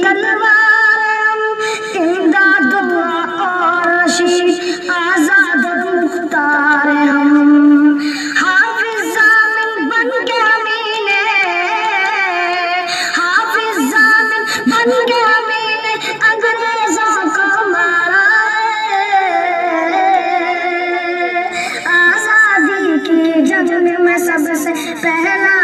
तलवार हम, इमदाद और रशीद आजाद मुख्तार हम। हाफिज जामिन बन के अमीने, हाफिज जामिन बन के अमीने अंग्रेजों को मारा। आजादी की जंग में सबसे पहला